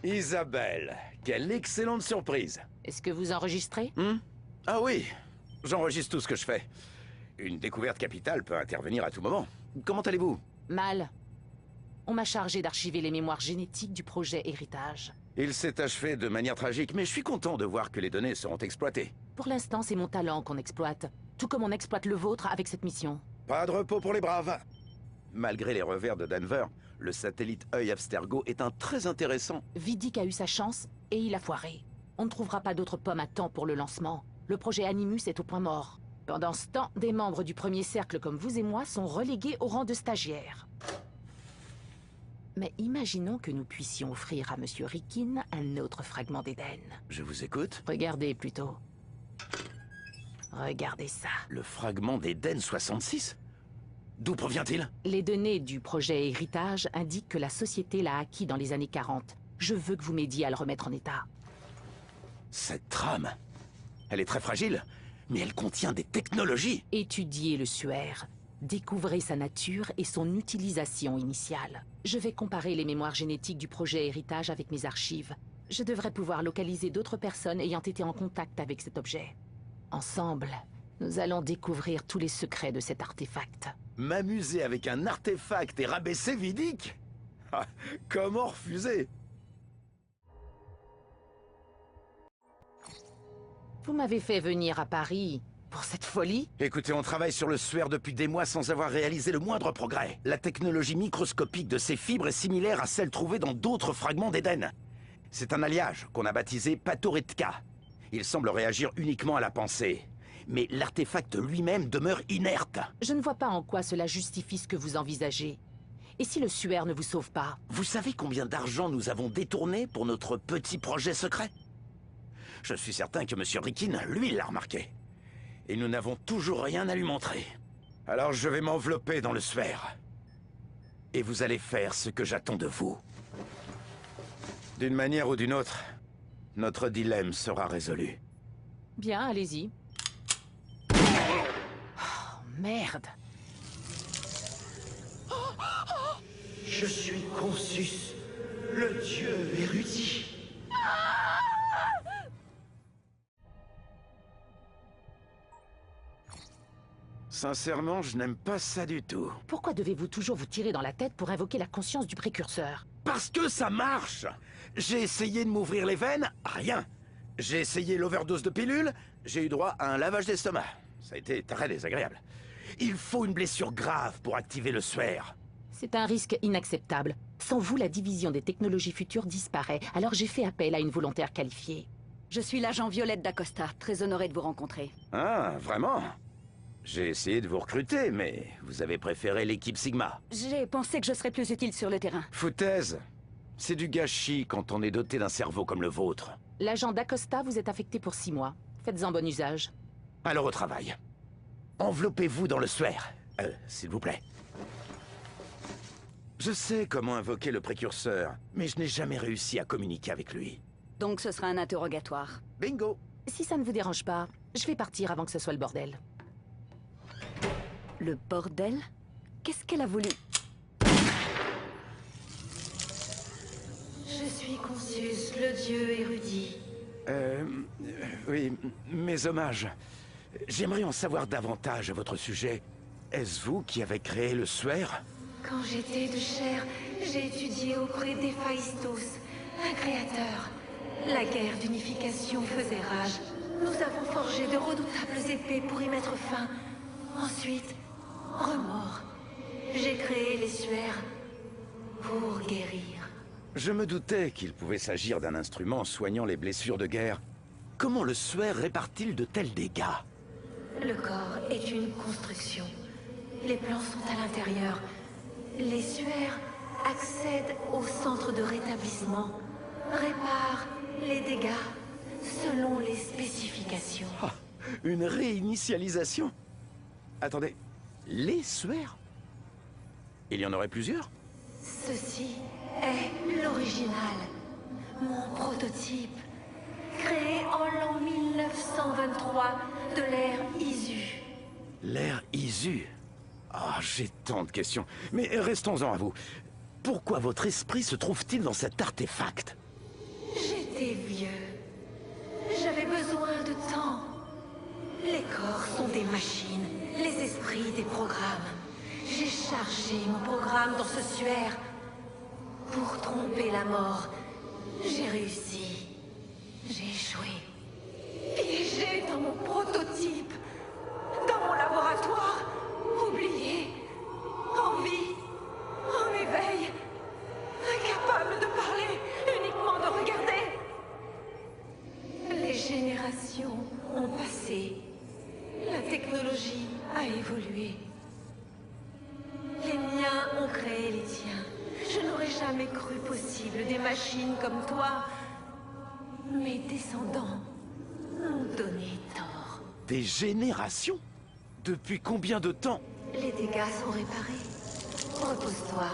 Isabelle, quelle excellente surprise. Est-ce que vous enregistrez? Ah oui, j'enregistre tout ce que je fais. Une découverte capitale peut intervenir à tout moment. Comment allez-vous? Mal. On m'a chargé d'archiver les mémoires génétiques du projet Héritage. Il s'est achevé de manière tragique, mais je suis content de voir que les données seront exploitées. Pour l'instant, c'est mon talent qu'on exploite. Tout comme on exploite le vôtre avec cette mission. Pas de repos pour les braves. Malgré les revers de Denver, le satellite œil Abstergo est un très intéressant. Vidic a eu sa chance et il a foiré. On ne trouvera pas d'autres pommes à temps pour le lancement. Le projet Animus est au point mort. Pendant ce temps, des membres du premier cercle comme vous et moi sont relégués au rang de stagiaires. Mais imaginons que nous puissions offrir à Monsieur Rikin un autre fragment d'Éden. Je vous écoute. Regardez plutôt. Regardez ça. Le fragment d'Éden 66? D'où provient-il? Les données du projet Héritage indiquent que la société l'a acquis dans les années 40. Je veux que vous m'aidiez à le remettre en état. Cette trame, elle est très fragile, mais elle contient des technologies. Étudiez le suaire. Découvrez sa nature et son utilisation initiale. Je vais comparer les mémoires génétiques du projet Héritage avec mes archives. Je devrais pouvoir localiser d'autres personnes ayant été en contact avec cet objet. Ensemble, nous allons découvrir tous les secrets de cet artefact. M'amuser avec un artefact et rabaisser Vidic? Ah, comment refuser? Vous m'avez fait venir à Paris pour cette folie? Écoutez, on travaille sur le suaire depuis des mois sans avoir réalisé le moindre progrès. La technologie microscopique de ces fibres est similaire à celle trouvée dans d'autres fragments d'Éden. C'est un alliage qu'on a baptisé Patoretka. Il semble réagir uniquement à la pensée. Mais l'artefact lui-même demeure inerte. Je ne vois pas en quoi cela justifie ce que vous envisagez. Et si le suaire ne vous sauve pas? Vous savez combien d'argent nous avons détourné pour notre petit projet secret? Je suis certain que Monsieur Rikin, lui, l'a remarqué. Et nous n'avons toujours rien à lui montrer. Alors je vais m'envelopper dans le suaire. Et vous allez faire ce que j'attends de vous. D'une manière ou d'une autre, notre dilemme sera résolu. Bien, allez-y. Oh, merde. Je suis Consus, le dieu érudit. Sincèrement, je n'aime pas ça du tout. Pourquoi devez-vous toujours vous tirer dans la tête pour invoquer la conscience du précurseur? Parce que ça marche! J'ai essayé de m'ouvrir les veines, rien. J'ai essayé l'overdose de pilules, j'ai eu droit à un lavage d'estomac. Ça a été très désagréable. Il faut une blessure grave pour activer le suaire. C'est un risque inacceptable. Sans vous, la division des technologies futures disparaît, alors j'ai fait appel à une volontaire qualifiée. Je suis l'agent Violette d'Acosta, très honorée de vous rencontrer. Ah, vraiment? J'ai essayé de vous recruter, mais vous avez préféré l'équipe Sigma. J'ai pensé que je serais plus utile sur le terrain. Foutaise! C'est du gâchis quand on est doté d'un cerveau comme le vôtre. L'agent d'Acosta vous est affecté pour 6 mois. Faites-en bon usage. Alors au travail. Enveloppez-vous dans le suaire. S'il vous plaît. Je sais comment invoquer le précurseur, mais je n'ai jamais réussi à communiquer avec lui. Donc ce sera un interrogatoire. Bingo! Si ça ne vous dérange pas, je vais partir avant que ce soit le bordel. Le bordel? Qu'est-ce qu'elle a voulu? Je suis Consus, le dieu érudit. Oui, mes hommages. J'aimerais en savoir davantage à votre sujet. Est-ce vous qui avez créé le suaire? Quand j'étais de chair, j'ai étudié auprès d'Héphaïstos, un créateur. La guerre d'unification faisait rage. Nous avons forgé de redoutables épées pour y mettre fin. Ensuite, remords. J'ai créé les suaires pour guérir. Je me doutais qu'il pouvait s'agir d'un instrument soignant les blessures de guerre. Comment le suaire répare-t-il de tels dégâts? Le corps est une construction. Les plans sont à l'intérieur. Les suaires accèdent au centre de rétablissement, réparent les dégâts selon les spécifications. Ah, une réinitialisation? Attendez, les suaires? Il y en aurait plusieurs? Ceci est l'original, mon prototype, créé en l'an 1923 de l'ère Isu. L'ère Isu? Ah, j'ai tant de questions. Mais restons-en à vous. Pourquoi votre esprit se trouve-t-il dans cet artefact? J'étais vieux. J'avais besoin de temps. Les corps sont des machines, les esprits des programmes. J'ai chargé mon programme dans ce suaire. Pour tromper la mort, j'ai réussi. J'ai échoué. Piégé dans mon prototype. Dans mon laboratoire. Oublié. En vie. En éveil. Incapable de parler, uniquement de regarder. Les générations ont passé. La technologie a évolué. Les miens ont créé les tiens. Je n'aurais jamais cru possible des machines comme toi. Mes descendants m'ont donné tort. Des générations? Depuis combien de temps? Les dégâts sont réparés. Repose-toi.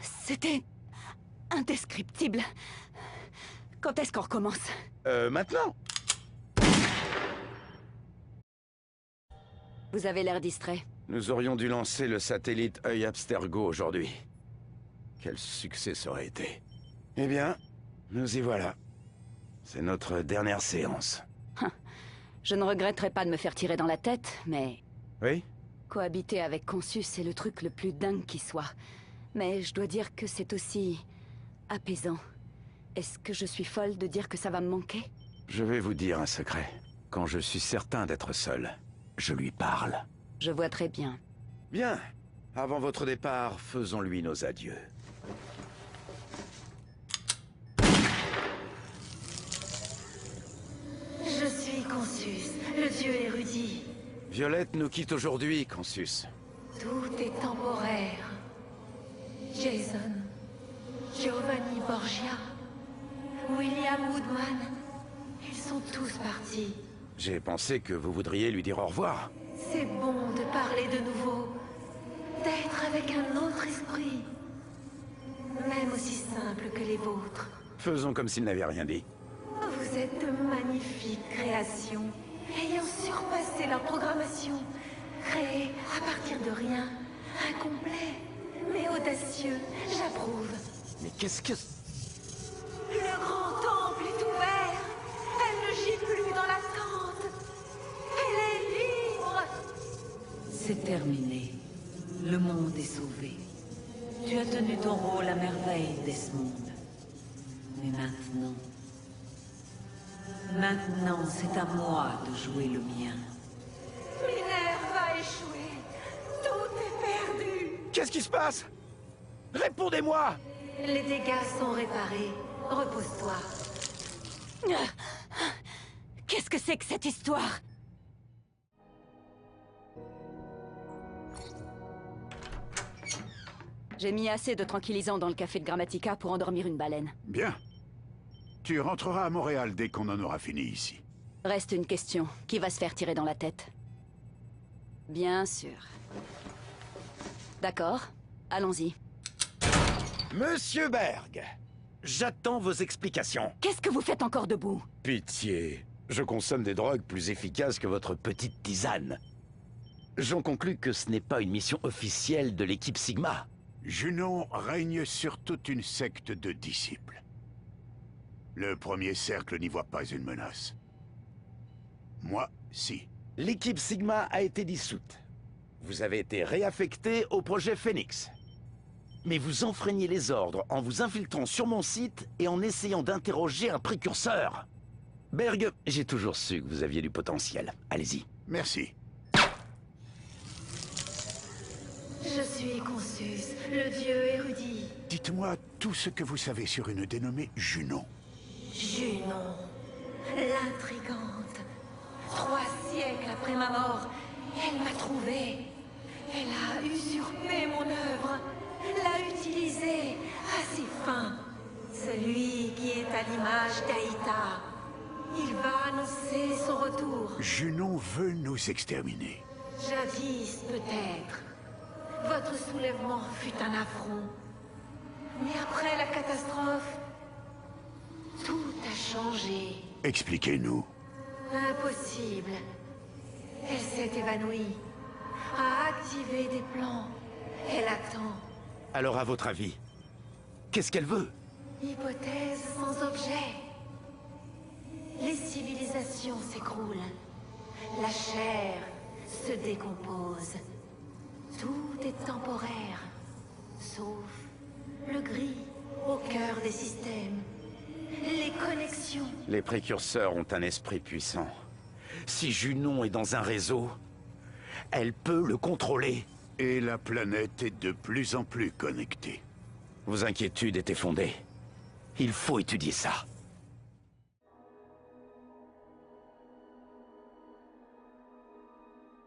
C'était... indescriptible. Quand est-ce qu'on recommence? Maintenant? Vous avez l'air distrait. Nous aurions dû lancer le satellite œil Abstergo aujourd'hui. Quel succès ça aurait été. Eh bien, nous y voilà. C'est notre dernière séance. Je ne regretterais pas de me faire tirer dans la tête, mais... Oui? Cohabiter avec Consus, c'est le truc le plus dingue qui soit. Mais je dois dire que c'est aussi... apaisant. Est-ce que je suis folle de dire que ça va me manquer? Je vais vous dire un secret. Quand je suis certain d'être seul, je lui parle. Je vois très bien. Bien. Avant votre départ, faisons-lui nos adieux. Je suis Consus, le dieu érudit. Violette nous quitte aujourd'hui, Consus. Tout est temporaire. Jason, Giovanni Borgia, William Woodman, ils sont tous partis. J'ai pensé que vous voudriez lui dire au revoir. C'est bon de parler de nouveau, d'être avec un autre esprit, même aussi simple que les vôtres. Faisons comme s'il n'avait rien dit. Vous êtes de magnifiques créations, ayant surpassé leur programmation, créées à partir de rien, incomplet, mais audacieux, j'approuve. Mais qu'est-ce que... Le grand temple est ouvert, elle ne gît plus dans l'attente, elle est libre. C'est terminé. Le monde est sauvé. Tu as tenu ton rôle à merveille, Desmond. Mais maintenant... Maintenant, c'est à moi de jouer le mien. Minerve a échoué, tout est perdu. Qu'est-ce qui se passe? Répondez-moi! Les dégâts sont réparés, repose-toi. Qu'est-ce que c'est que cette histoire? J'ai mis assez de tranquillisants dans le café de Grammatica pour endormir une baleine. Bien. Tu rentreras à Montréal dès qu'on en aura fini ici. Reste une question. Qui va se faire tirer dans la tête? Bien sûr. D'accord. Allons-y. Monsieur Berg, j'attends vos explications. Qu'est-ce que vous faites encore debout? Pitié, je consomme des drogues plus efficaces que votre petite tisane. J'en conclus que ce n'est pas une mission officielle de l'équipe Sigma. Junon règne sur toute une secte de disciples. Le premier cercle n'y voit pas une menace. Moi, si. L'équipe Sigma a été dissoute. Vous avez été réaffecté au projet Phoenix. Mais vous enfreignez les ordres en vous infiltrant sur mon site et en essayant d'interroger un précurseur. Berg, j'ai toujours su que vous aviez du potentiel. Allez-y. Merci. Je suis Consus, le dieu érudit. Dites-moi tout ce que vous savez sur une dénommée Junon. Junon, l'intrigante. 3 siècles après ma mort, elle m'a trouvé. Elle a usurpé mon œuvre, l'a utilisée à ses fins. Celui qui est à l'image d'Aïta, il va annoncer son retour. Junon veut nous exterminer. Jadis, peut-être. Votre soulèvement fut un affront. Mais après la catastrophe, tout a changé. Expliquez-nous. Impossible. Elle s'est évanouie, a activé des plans. Elle attend. Alors à votre avis, qu'est-ce qu'elle veut? Hypothèse sans objet. Les civilisations s'écroulent. La chair se décompose. Tout est temporaire, sauf le gris au cœur des systèmes. Les connexions. Les précurseurs ont un esprit puissant. Si Junon est dans un réseau, elle peut le contrôler. Et la planète est de plus en plus connectée. Vos inquiétudes étaient fondées. Il faut étudier ça.